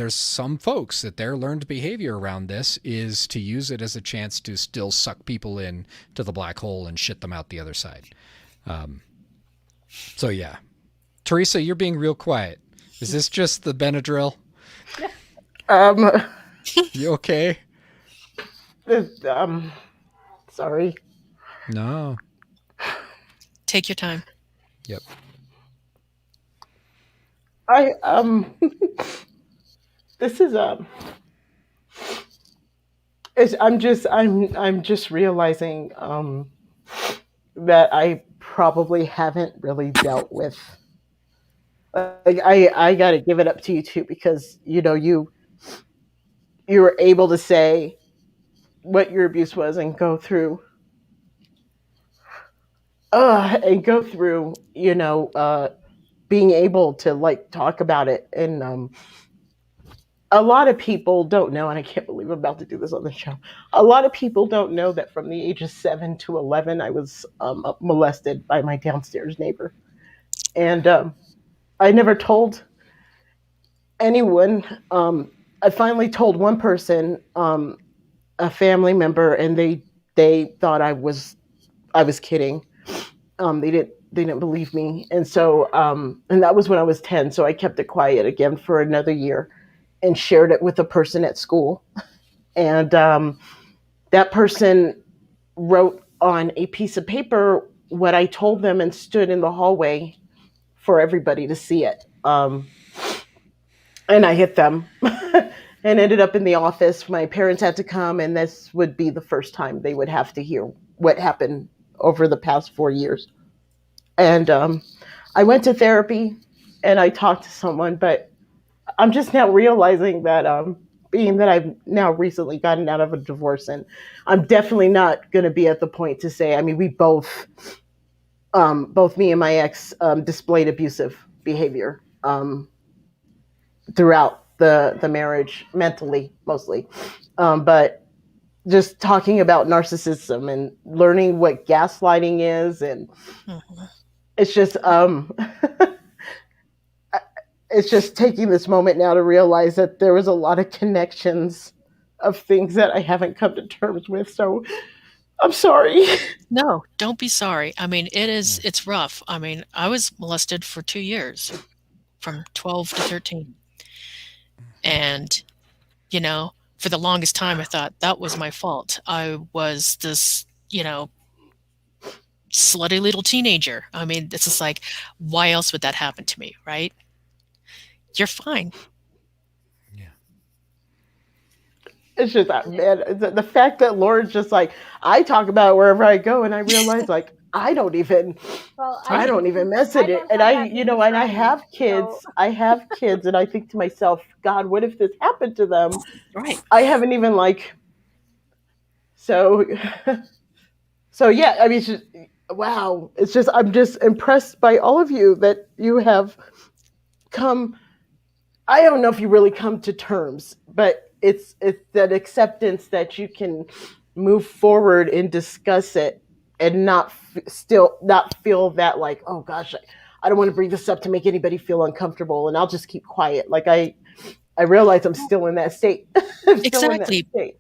some folks that their learned behavior around this is to use it as a chance to still suck people in to the black hole and shit them out the other side. So yeah, Teresa, you're being real quiet. Is this just the Benadryl? You okay? Sorry. No. Take your time. Yep. This is I'm just realizing that I probably haven't really dealt with. I got to give it up to you too, because you were able to say what your abuse was and go through being able to talk about it. And a lot of people don't know, and I can't believe I'm about to do this on the show. A lot of people don't know that from the age of 7 to 11, I was molested by my downstairs neighbor. And I never told anyone. I finally told one person, a family member, and they thought I was kidding. They didn't believe me, and so and that was when I was 10. So I kept it quiet again for another year, and shared it with a person at school. And that person wrote on a piece of paper what I told them, and stood in the hallway for everybody to see it. And I hit them and ended up in the office. My parents had to come, and this would be the first time they would have to hear what happened over the past 4 years. And I went to therapy and I talked to someone, but I'm just now realizing that being that I've now recently gotten out of a divorce, and I'm definitely not going to be at the point to say, I mean, we both me and my ex displayed abusive behavior throughout the marriage, mentally mostly. But just talking about narcissism and learning what gaslighting is, and it's just it's just taking this moment now to realize that there was a lot of connections of things that I haven't come to terms with. So I'm sorry. No, don't be sorry. I mean, it's rough. I mean, I was molested for 2 years, from 12 to 13. And, for the longest time, I thought that was my fault. I was this, slutty little teenager. I mean, it's just like, why else would that happen to me, right? You're fine. Yeah. It's just that, man, the fact that Lauren's just like, I talk about it wherever I go, and I realize, like, Well, I don't even mess I in it. don't And have that many and friends, so I have kids, and I think to myself, God, what if this happened to them? Right. I haven't even like, so, so yeah, I mean, it's just, wow. It's just, I'm just impressed by all of you that you have come. I don't know if you really come to terms, but it's that acceptance that you can move forward and discuss it and still not feel that like, oh gosh, I don't want to bring this up to make anybody feel uncomfortable, and I'll just keep quiet. Like I realize I'm still in that state. I'm still in that Exactly. state.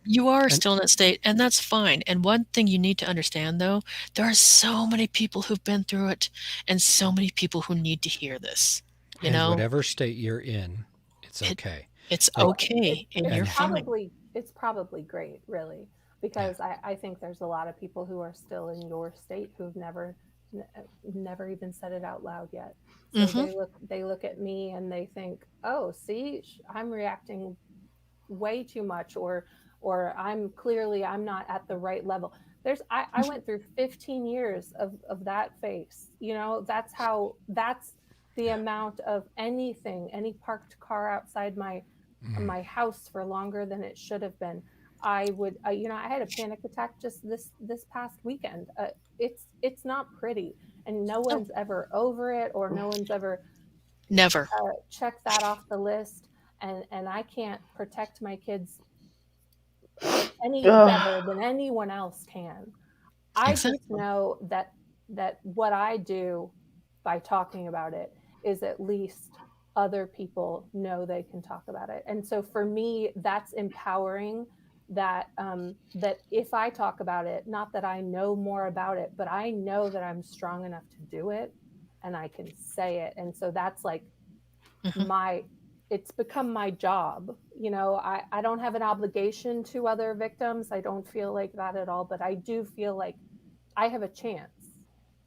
You are And still in that state, and that's fine. And one thing you need to understand, though, there are so many people who've been through it, and so many people who need to hear this. You and know, whatever state you're in, it's it okay. it's Like, well, okay, and it's you're and fine. probably it's probably great, really, yeah, because I think there's a lot of people who are still in your state who've n- never even said it out loud yet. So Hmm. they look at me and they think, oh, see, I'm reacting way too much, or I'm not at the right level. I went through 15 years of that face. That's the amount of any parked car outside mm, my house for longer than it should have been. I had a panic attack just this past weekend. It's not pretty, and no No, one's ever over it, or no one's ever never. checked that off the list. And I can't protect my kids any Ugh. better than anyone else can. I yeah, just Exactly. know that what I do by talking about it is at least other people know they can talk about it. And so for me, that's empowering. That if I talk about it, not that I know more about it, but I know that I'm strong enough to do it, and I can say it. And so that's like Hmm. my it's become my job. I don't have an obligation to other victims. I don't feel like that at all, but I do feel like I have a chance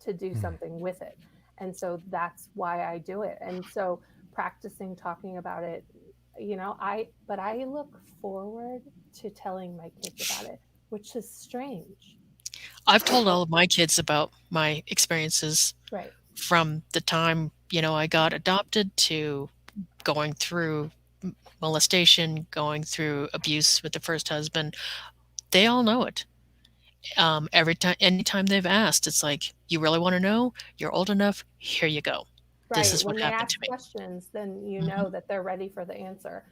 to do mm. something with it. And so that's why I do it. And so practicing talking about it, but I look forward to telling my kids about it, which is strange. I've told all of my kids about my experiences Right. from the time, I got adopted to going through molestation, going through abuse with the first husband. They all know it. Every time, anytime they've asked, it's like, you really want to know? You're old enough. Here you go. This Right. is what When they happened ask to me. questions, then you Hmm. know that they're ready for the answer.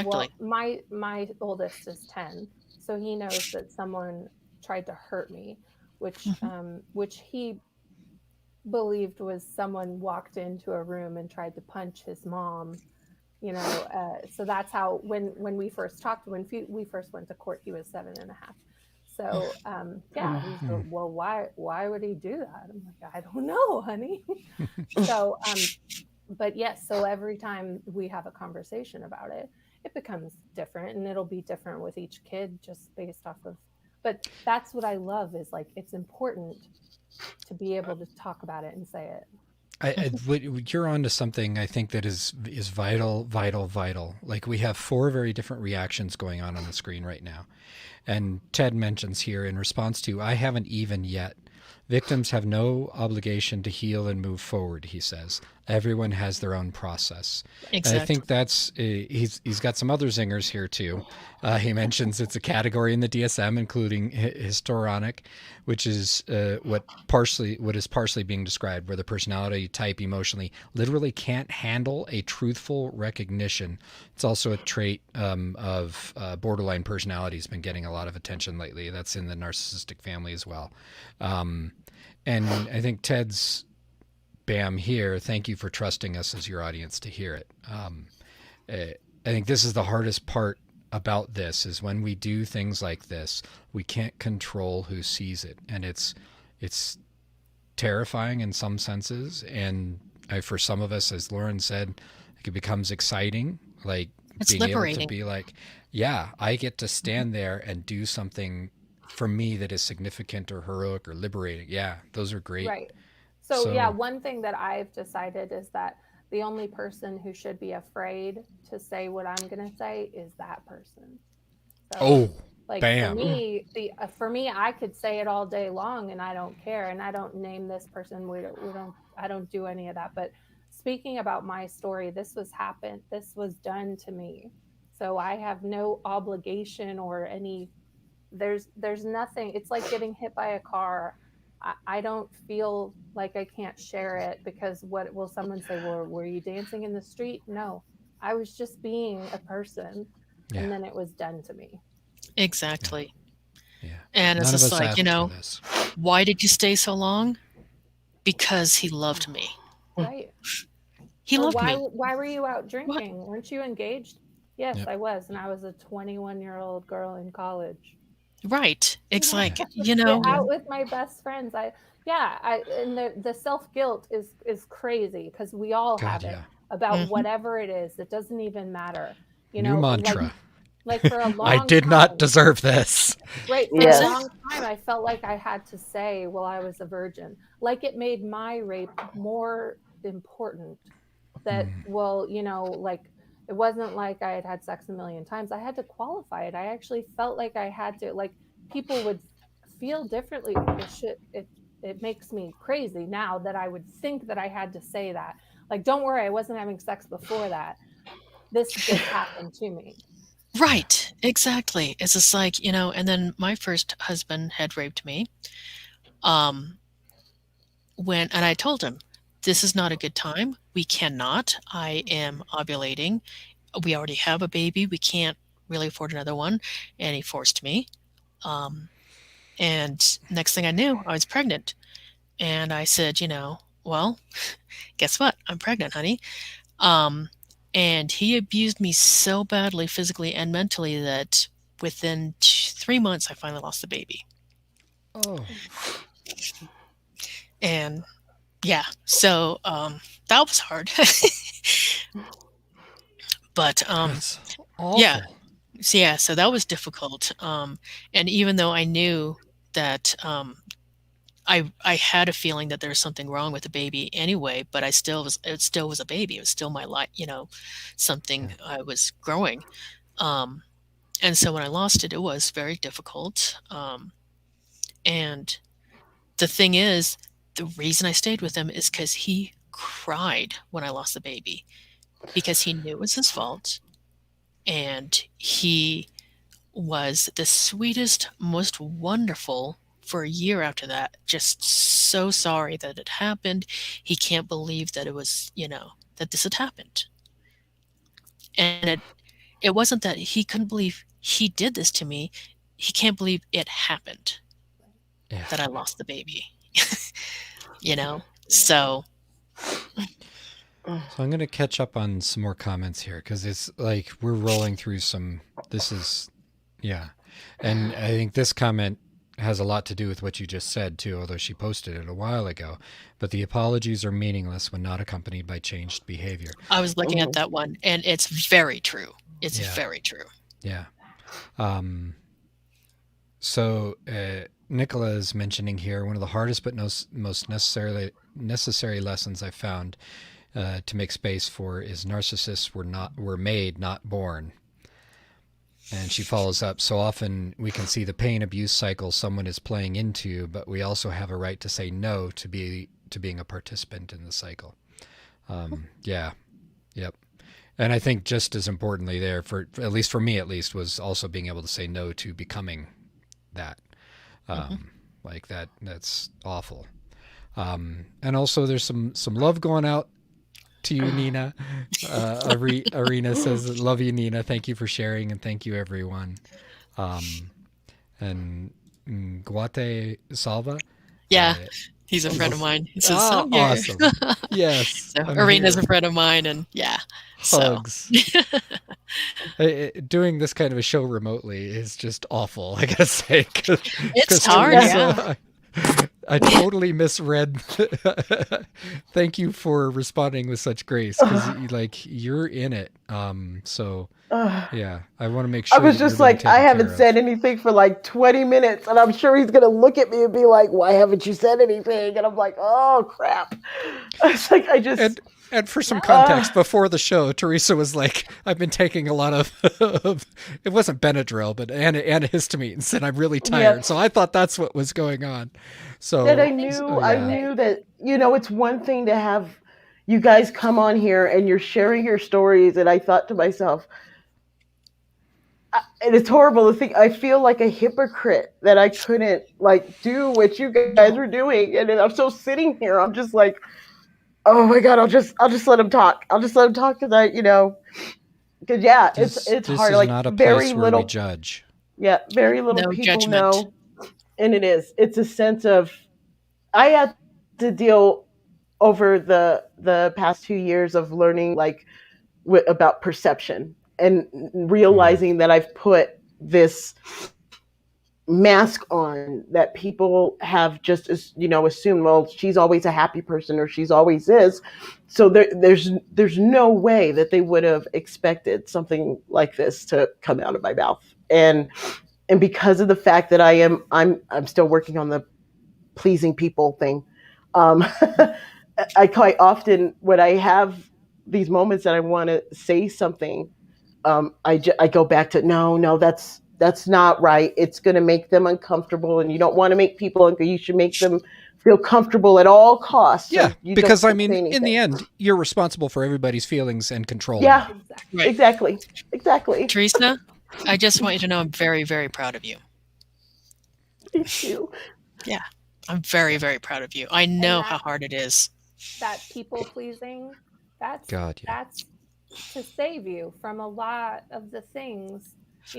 Well, Exactly. my oldest is 10, so he knows that someone tried to hurt me, Hmm. which he believed was someone walked into a room and tried to punch his mom. So that's how when we first talked, when we first went to court, he was 7.5. So yeah, he's Mm. well, why would he do that? I'm like, I don't know, honey. So but yes, so every time we have a conversation about it, it becomes different, and it'll be different with each kid just based off of. But that's what I love, is like it's important to be able to talk about it and say it. You're onto something I think that is vital, vital, vital. Like we have four very different reactions going on the screen right now, and Ted mentions here in response to "I haven't even yet." Victims have no obligation to heal and move forward. He says everyone has their own process, and I think Exactly. that's he's got some other zingers here too. He mentions it's a category in the DSM, including histrionic, which is what is partially being described, where the personality type emotionally literally can't handle a truthful recognition. It's also a trait of borderline personality has been getting a lot of attention lately. That's in the narcissistic family as well. Um, and I think Ted's bam here. Thank you for trusting us as your audience to hear it. I think this is the hardest part about this is when we do things like this, we can't control who sees it, and it's terrifying in some senses, and for some of us, as Lauren said, it becomes exciting. Like It's being able to liberating. be like, yeah, I get to stand there and do something for me that is significant or heroic or liberating. Yeah, those are great. Right. So yeah, So, one thing that I've decided is that the only person who should be afraid to say what I'm going to say is that person. So oh, like bam. for me I could say it all day long and I don't care, and I don't name this person. I don't do any of that. But speaking about my story, this was done to me. So I have no obligation or any, there's nothing. It's like getting hit by a car. I don't feel like I can't share it because what will someone say? Well, were you dancing in the street? No, I was just being a person, Yeah. and then it was done to me. Exactly. Yeah. And it's None of just us like, asked for this. why did you stay so long? Because he loved me. Right. He Or loved me. why were you out What? drinking? Weren't you engaged? Yes, Yep. I was, and I was a 21-year-old girl in college. Right. It's like, Out with my best friends. And the self-guilt is crazy because we all have it about whatever it is. It doesn't even matter. New mantra. Like for a long I did time, not deserve this. right, for Yes. a long time I felt like I had to say, well, I was a virgin. Like it made my rape more important. That, well, like it wasn't like I had had sex a million times. I had to qualify it. I actually felt like I had to, like, people would feel differently. It makes me crazy now that I would think that I had to say that. Like, don't worry, I wasn't having sex before that. This just happened to me. Right. Exactly. It's just like, and then my first husband had raped me. And I told him, this is not a good time. We cannot. I am ovulating. We already have a baby. We can't really afford another one. And he forced me. And next thing I knew, I was pregnant. And I said, well, guess what? I'm pregnant, honey. And he abused me so badly, physically and mentally, that within 3 months, I finally lost the baby. Oh. And yeah, so that was hard. But That's awful. yeah, so that was difficult. And even though I knew that I had a feeling that there was something wrong with the baby anyway, but it still was a baby. It was still my life, something I was growing. And so when I lost it, it was very difficult. And the thing is, the reason I stayed with him is because he cried when I lost the baby, because he knew it was his fault. And he was the sweetest, most wonderful for a year after that, just so sorry that it happened. He can't believe that it was, that this had happened. And it wasn't that he couldn't believe he did this to me. He can't believe it happened, that I lost the baby. So I'm going to catch up on some more comments here because it's like we're rolling through some. This is, yeah. And I think this comment has a lot to do with what you just said, too, although she posted it a while ago. But the apologies are meaningless when not accompanied by changed behavior. I was looking at that one, and it's very true. It's very true. Yeah. So Nicola is mentioning here one of the hardest but most necessary lessons I've found to make space for is narcissists were made, not born. And she follows up, so often we can see the pain abuse cycle someone is playing into, but we also have a right to say no to being a participant in the cycle. Yeah. Yep. And I think just as importantly there, for at least for me at least, was also being able to say no to becoming that. Like that's awful. And also there's some love going out to you, Nina. Arena says, love you, Nina. Thank you for sharing, and thank you, everyone. And Guate Salva. Yeah, he's a friend of mine. He says, I'm here. Awesome. Yes. So Arena's a friend of mine, and yeah. Hugs. Doing this kind of a show remotely is just awful, I gotta say. It's hard, yeah. I totally misread. Thank you for responding with such grace, because like you're in it. So yeah, I want to make I sure was that you're just being like, I taken haven't care said of. anything for like 20 minutes, and I'm sure he's gonna look at me and be like, "Why haven't you said anything?" And I'm like, "Oh crap!" It's like I just, And for some No. context, before the show, Teresa was like, "I've been taking a lot of, it wasn't Benadryl, but antihistamines, and I'm really yeah. tired." So I thought that's what was going on. That So, I yeah, knew that it's one thing to have you guys come on here and you're sharing your stories, and I thought to myself, and it's horrible to think I feel like a hypocrite that I couldn't like do what you guys No, were doing, and then I'm still sitting here. I'm just like, oh my god, I'll just let him talk. I'll just let him talk because because yeah, it's this hard. is Like not a very place where we little, judge. yeah, very little no people judgment. know, and it's a sense of I had to deal over the past 2 years of learning like about perception and Mm, realizing that I've put this mask on that people have just assumed, well, she's always a happy person or she's always is, so there's no way that they would have expected something like this to come out of my mouth. And because of the fact that I'm still working on the pleasing people thing, um I quite often, when I have these moments that I want to say something, I go back to no, that's not right. It's going to make them uncomfortable, and you don't want to make people uncomfortable. You should make them feel comfortable at all costs, yeah, so you don't because I mean, say in the anything. end, you're responsible for everybody's feelings and controlling Yeah, them. Exactly. Right. exactly, exactly. Teresa, I just want you to know I'm very, very proud of you. Me too. Yeah. I'm very, very proud of you. I And know how that hard it is. that people pleasing, that's God, yeah, that's to save you from a lot of the things.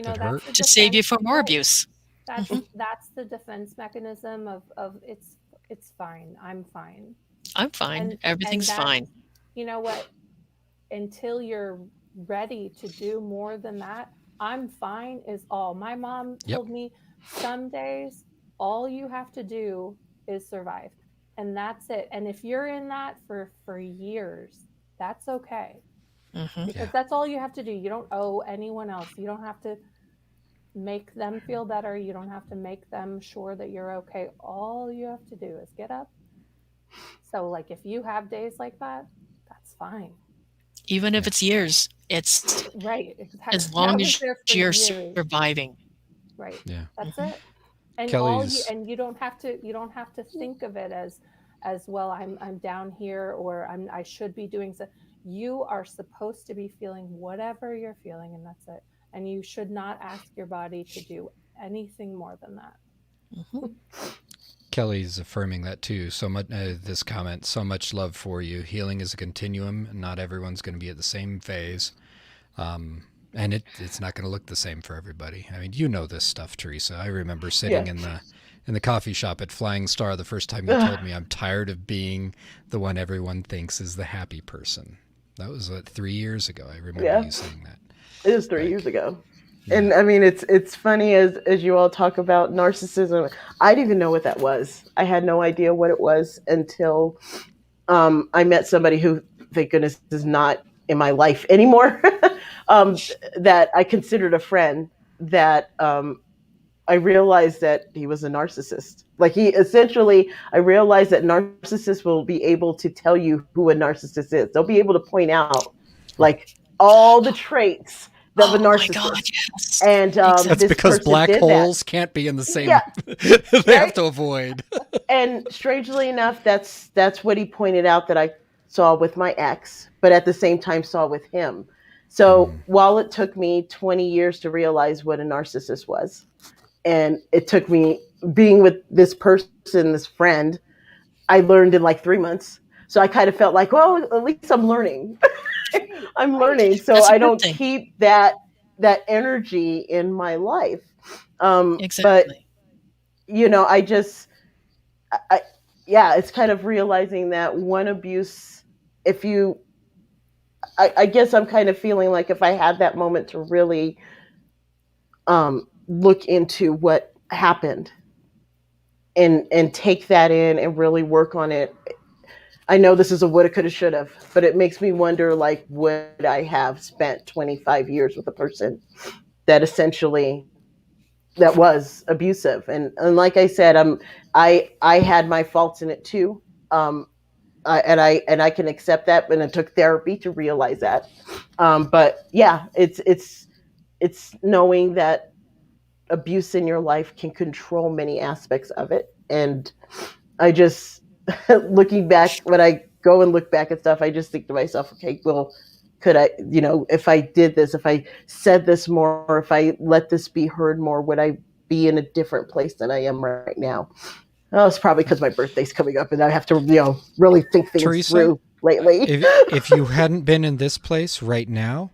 that That's the hurt. To save you defense, from more right? abuse. That's Hmm. that's the defense mechanism of it's fine. I'm fine. I'm fine. And Everything's that's, fine. you know what, until you're ready to do more than that, I'm fine is all. My mom Yep. told me some days all you have to do is survive. And that's it. And if you're in that for years, that's okay. Hmm. Because Yeah. that's all you have to do. You don't owe anyone else. You don't have to make them feel better. You don't have to make them sure that you're okay. All you have to do is get up. So like if you have days like that, that's fine. Even if Yeah. it's years, it's Right, exactly. as I long was as there for you're years. surviving. Right. Yeah. That's Hmm. it. And Kelly's. you you don't have to think of it as well, I'm down here, or I should be doing so. You are supposed to be feeling whatever you're feeling, and that's it. And you should not ask your body to do anything more than that. Hmm. Kelly's affirming that too. So much. This comment. So much love for you. Healing is a continuum. Not everyone's going to be at the same phase. And it's not going to look the same for everybody. I mean, you know this stuff, Teresa. I remember sitting Yeah. in the coffee shop at Flying Star the first time you told me I'm tired of being the one everyone thinks is the happy person. That was 3 years ago. I remember Yeah, you saying that. it was 3 years Like, ago. yeah, And I mean, it's funny as you all talk about narcissism. I didn't even know what that was. I had no idea what it was until I met somebody who, thank goodness, is not in my life anymore. um, that I considered a friend. That I realized that he was a narcissist. Like he essentially, I realized that narcissists will be able to tell you who a narcissist is. They'll be able to point out like all the traits of a Oh my God, narcissist. yes. And that's this Exactly. because person black did that. holes can't be in the Yeah, same. They have right. to avoid. And strangely enough, that's what he pointed out that I saw with my ex, but at the same time saw with him. So Mm, while it took me 20 years to realize what a narcissist was, and it took me being with this person, this friend, I learned in like 3 months. So I kind of felt like, well, at least I'm learning. Right, I'm right. learning, so That's a I good don't thing. keep that energy in my life. But Exactly. I just, I, yeah, it's kind of realizing that one abuse, if you, I guess I'm kind of feeling like if I had that moment to really look into what happened, and take that in and really work on it. I know this is a woulda, coulda, shoulda, but it makes me wonder, like, would I have spent 25 years with a person that essentially that was abusive? And like I said, I had my faults in it too. Um, and I can accept that, and it took therapy to realize that. But yeah, it's knowing that abuse in your life can control many aspects of it. And I just, looking back, when I go and look back at stuff, I just think to myself, okay, well, could I, if I did this, if I said this more, if I let this be heard more, would I be in a different place than I am right now? Oh, it's probably because my birthday's coming up and I have to, really think things Teresa, through lately. if you hadn't been in this place right now,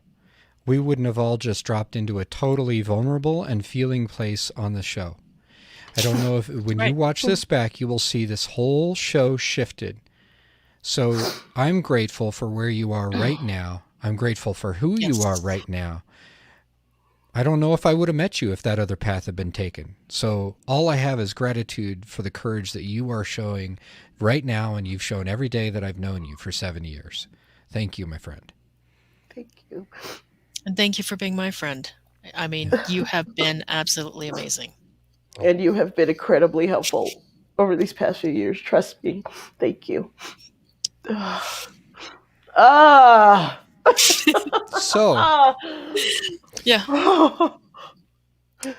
we wouldn't have all just dropped into a totally vulnerable and feeling place on the show. I don't know if when you watch this back, you will see this whole show shifted. So I'm grateful for where you are right now. I'm grateful for who you are right now. I don't know if I would have met you if that other path had been taken. So all I have is gratitude for the courage that you are showing right now, and you've shown every day that I've known you for 7 years. Thank you, my friend. Thank you. And thank you for being my friend. I mean, you have been absolutely amazing. And you have been incredibly helpful over these past few years. Trust me. Thank you. So, yeah.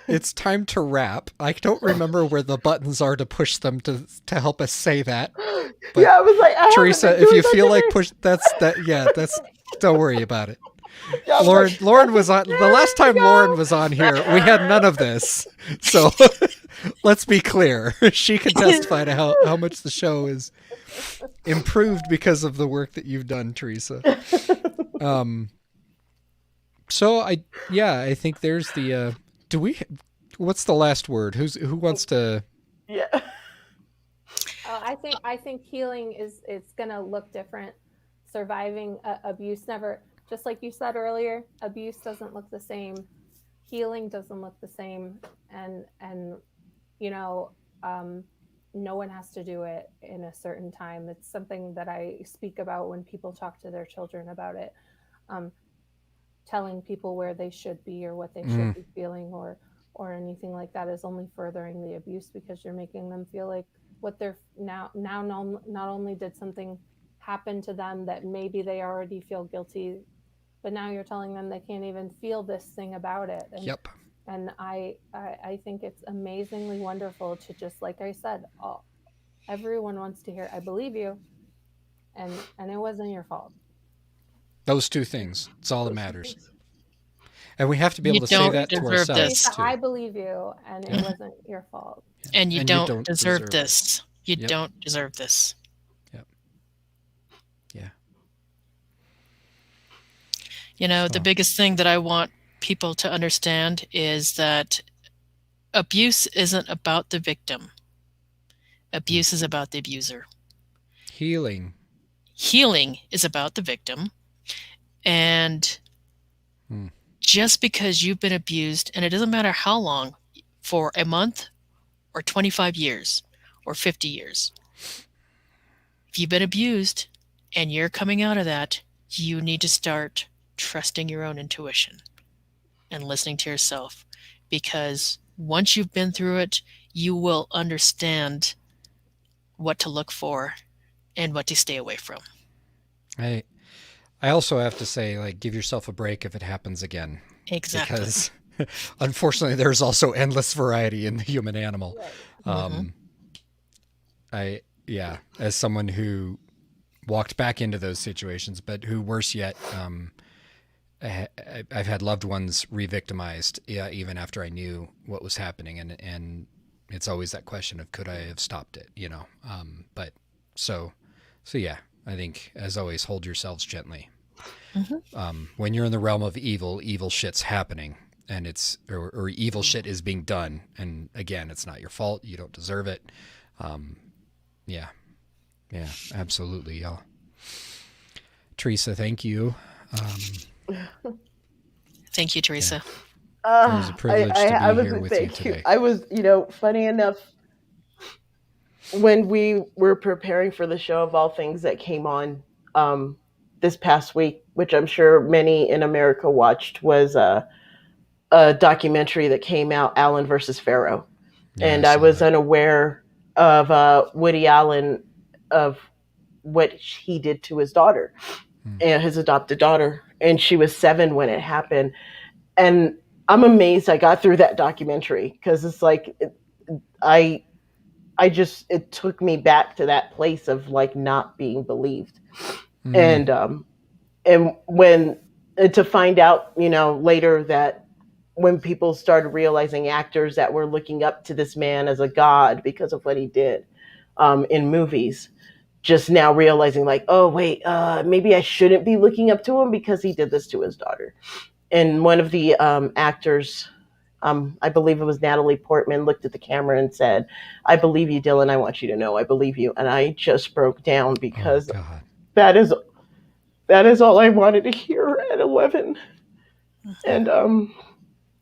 it's time to wrap. I don't remember where the buttons are to push them to help us say that. But yeah, I was like, Teresa, if you feel like push, that's don't worry about it. Yeah, Lauren was on the last time Lauren was on here. We had none of this, so let's be clear. She can testify to how much the show is improved because of the work that you've done, Teresa. So I think there's the. What's the last word? Who wants to? Yeah. I think healing it's gonna look different. Surviving abuse never. Just like you said earlier, abuse doesn't look the same. Healing doesn't look the same. And no one has to do it in a certain time. It's something that I speak about when people talk to their children about it. Telling people where they should be or what they should be feeling or anything like that is only furthering the abuse, because you're making them feel like what they're now not only did something happen to them that maybe they already feel guilty, but now you're telling them they can't even feel this thing about it. And I think it's amazingly wonderful to just, like I said, everyone wants to hear, I believe you, and it wasn't your fault. Those two things. It's all that matters. And we have to be able to say that to ourselves too. I believe you, and it wasn't your fault. And you don't deserve this. You don't deserve this. Yeah. The biggest thing that I want people to understand is that abuse isn't about the victim. Abuse is about the abuser. Healing is about the victim. And just because you've been abused, and it doesn't matter how long, for a month or 25 years or 50 years, if you've been abused and you're coming out of that, you need to start trusting your own intuition and listening to yourself, because once you've been through it, you will understand what to look for and what to stay away from. I also have to say, like, give yourself a break if it happens again. Exactly. Because unfortunately, there's also endless variety in the human animal. As someone who walked back into those situations, but who, worse yet, I've had loved ones re-victimized, even after I knew what was happening, and it's always that question of, could I have stopped it? But so yeah, I think, as always, hold yourselves gently. When you're in the realm of evil shit's happening, and or evil shit is being done, and again, it's not your fault. You don't deserve it. Yeah, absolutely, y'all. Teresa, thank you. Thank you, Teresa. It was a privilege to be here with you today. I was, funny enough, when we were preparing for the show, of all things that came on this past week, which I'm sure many in America watched, was a documentary that came out, Allen versus Pharaoh. Yeah, And I I saw was that. unaware of Woody Allen, of what he did to his daughter, and his adopted daughter. And she was 7 when it happened. And I'm amazed I got through that documentary, because it's like I I just, it took me back to that place of like not being believed. Mm. And when, to find out, later, that when people started realizing, actors that were looking up to this man as a god because of what he did in movies, just now realizing like, oh wait, maybe I shouldn't be looking up to him because he did this to his daughter. And one of the actors, I believe it was Natalie Portman, looked at the camera and said, "I believe you, Dylan. I want you to know I believe you." And I just broke down, Oh because God. that is that is all I wanted to hear at 11. And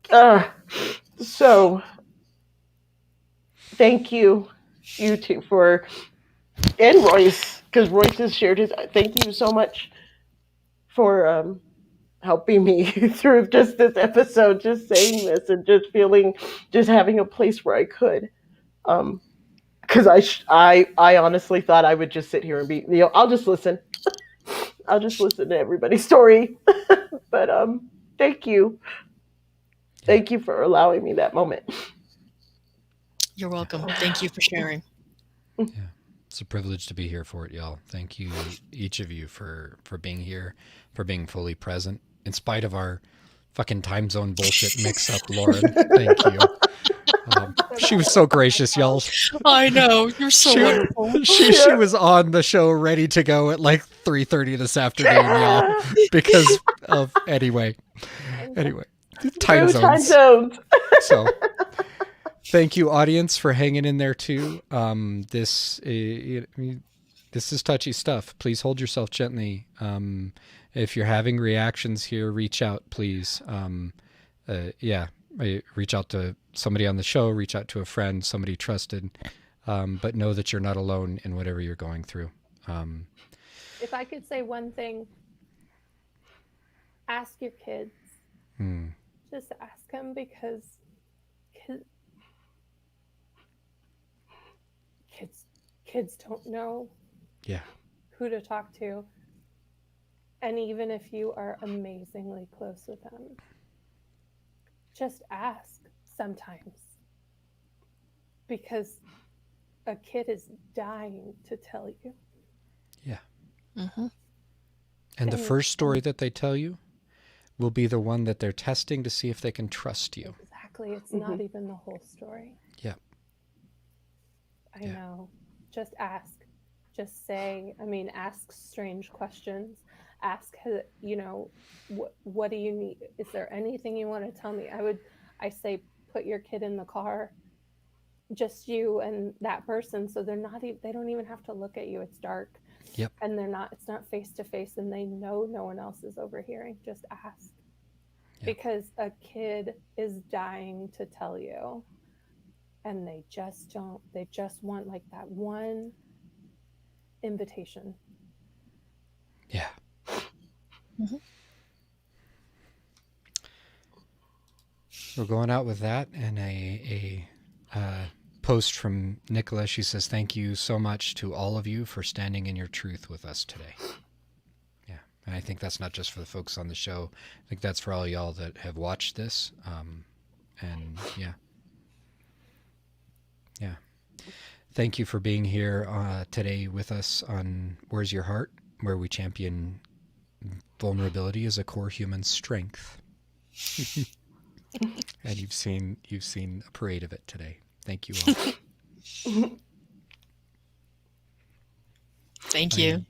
uh, so thank you, you two, for, and Royce, because Royce has shared his. Thank you so much for helping me through just this episode, just saying this and just feeling, just having a place where I could. Because I honestly thought I would just sit here and be, I'll just listen. I'll just listen to everybody's story. But Yeah. thank you for allowing me that moment. You're welcome. Thank you for sharing. Yeah. It's a privilege to be here for it, y'all. Thank you, each of you, for being here, for being fully present, in spite of our fucking time zone bullshit mix up, Lauren. Thank you. She was so gracious, y'all. I know. You're so wonderful. She was on the show ready to go at like 3:30 this afternoon, y'all, because of anyway, time zones. So thank you, audience, for hanging in there too. This is touchy stuff. Please hold yourself gently. If you're having reactions here, reach out, please. Reach out to somebody on the show, reach out to a friend, somebody trusted, but know that you're not alone in whatever you're going through. If I could say one thing, ask your kids. Just ask them, because kids don't know who to talk to. And even if you are amazingly close with them, just ask sometimes, because a kid is dying to tell you. Yeah. Mm-hmm. And the first story that they tell you will be the one that they're testing to see if they can trust you. Exactly. It's not even the whole story. Yeah. I know. Just ask. Just say, ask strange questions. Ask, what do you need? Is there anything you want to tell me? I say, put your kid in the car, just you and that person, so they don't even have to look at you. It's dark. Yep. And it's not face to face, and they know no one else is overhearing. Just ask. Yep. Because a kid is dying to tell you, and they just want like that one invitation. Yeah. Mm-hmm. We're going out with that, and a post from Nicola. She says, "Thank you so much to all of you for standing in your truth with us today." Yeah, and I think that's not just for the folks on the show. I think that's for all y'all that have watched this. And yeah. Thank you for being here today with us on Where's Your Heart, where we champion vulnerability as a core human strength. And you've seen a parade of it today. Thank you all. Thank you.